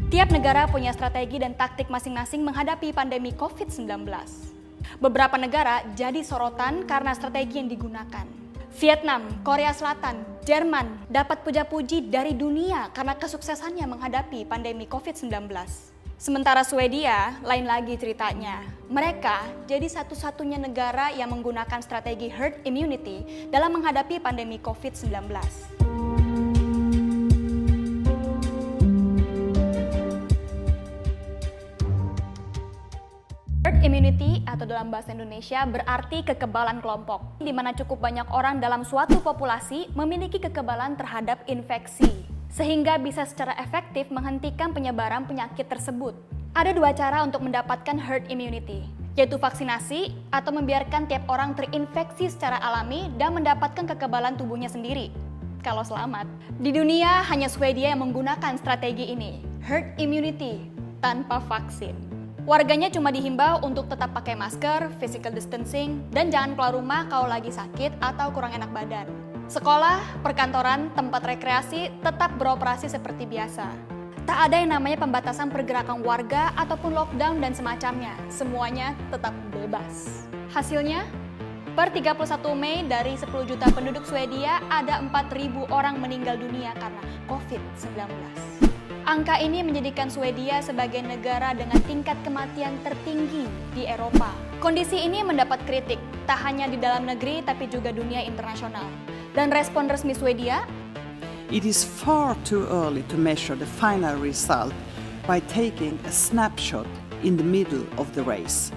Tiap negara punya strategi dan taktik masing-masing menghadapi pandemi COVID-19. Beberapa negara jadi sorotan karena strategi yang digunakan. Vietnam, Korea Selatan, Jerman dapat puja-puji dari dunia karena kesuksesannya menghadapi pandemi COVID-19. Sementara Swedia, lain lagi ceritanya. Mereka jadi satu-satunya negara yang menggunakan strategi herd immunity dalam menghadapi pandemi COVID-19. Herd immunity atau dalam bahasa Indonesia berarti kekebalan kelompok, di mana cukup banyak orang dalam suatu populasi memiliki kekebalan terhadap infeksi, sehingga bisa secara efektif menghentikan penyebaran penyakit tersebut. Ada dua cara untuk mendapatkan herd immunity, yaitu vaksinasi atau membiarkan tiap orang terinfeksi secara alami dan mendapatkan kekebalan tubuhnya sendiri. Kalau selamat, di dunia hanya Swedia yang menggunakan strategi ini, herd immunity tanpa vaksin. Warganya cuma dihimbau untuk tetap pakai masker, physical distancing, dan jangan keluar rumah kalau lagi sakit atau kurang enak badan. Sekolah, perkantoran, tempat rekreasi tetap beroperasi seperti biasa. Tak ada yang namanya pembatasan pergerakan warga ataupun lockdown dan semacamnya. Semuanya tetap bebas. Hasilnya, per 31 Mei dari 10 juta penduduk Swedia ada 4.000 orang meninggal dunia karena COVID-19. Angka ini menjadikan Swedia sebagai negara dengan tingkat kematian tertinggi di Eropa. Kondisi ini mendapat kritik, tak hanya di dalam negeri tapi juga dunia internasional. Dan respon resmi Swedia, "It is far too early to measure the final result by taking a snapshot in the middle of the race.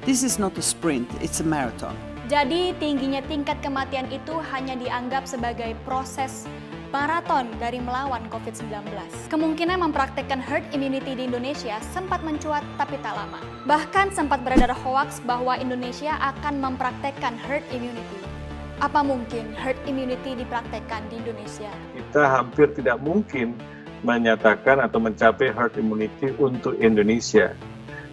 This is not a sprint, it's a marathon." Jadi tingginya tingkat kematian itu hanya dianggap sebagai proses maraton dari melawan COVID-19. Kemungkinan mempraktekkan herd immunity di Indonesia sempat mencuat tapi tak lama. Bahkan sempat beredar hoaks bahwa Indonesia akan mempraktekkan herd immunity. Apa mungkin herd immunity dipraktekkan di Indonesia? Kita hampir tidak mungkin menyatakan atau mencapai herd immunity untuk Indonesia.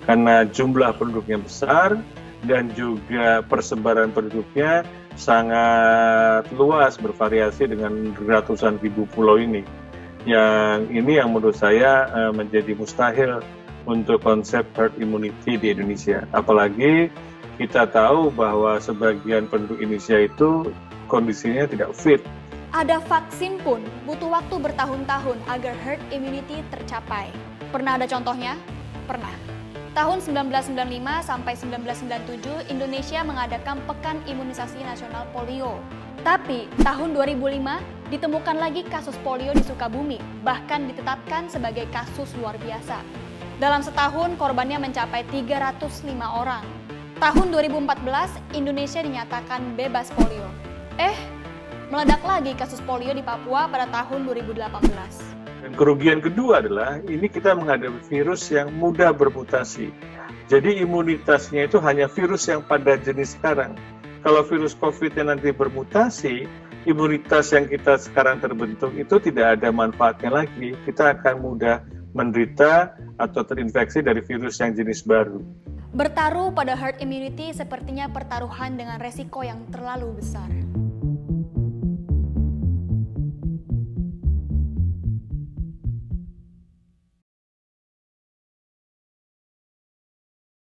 Karena jumlah penduduknya besar dan juga persebaran penduduknya sangat luas, bervariasi dengan ratusan ribu pulau ini. Yang ini yang menurut saya menjadi mustahil untuk konsep herd immunity di Indonesia. Apalagi kita tahu bahwa sebagian penduduk Indonesia itu kondisinya tidak fit. Ada vaksin pun butuh waktu bertahun-tahun agar herd immunity tercapai. Pernah ada contohnya? Pernah. Tahun 1995 sampai 1997, Indonesia mengadakan Pekan Imunisasi Nasional Polio. Tapi, tahun 2005, ditemukan lagi kasus polio di Sukabumi, bahkan ditetapkan sebagai kasus luar biasa. Dalam setahun, korbannya mencapai 305 orang. Tahun 2014, Indonesia dinyatakan bebas polio. Meledak lagi kasus polio di Papua pada tahun 2018. Dan kerugian kedua adalah ini kita menghadapi virus yang mudah bermutasi. Jadi imunitasnya itu hanya virus yang pada jenis sekarang. Kalau virus COVID yang nanti bermutasi, imunitas yang kita sekarang terbentuk itu tidak ada manfaatnya lagi. Kita akan mudah menderita atau terinfeksi dari virus yang jenis baru. Bertaruh pada herd immunity sepertinya pertaruhan dengan resiko yang terlalu besar.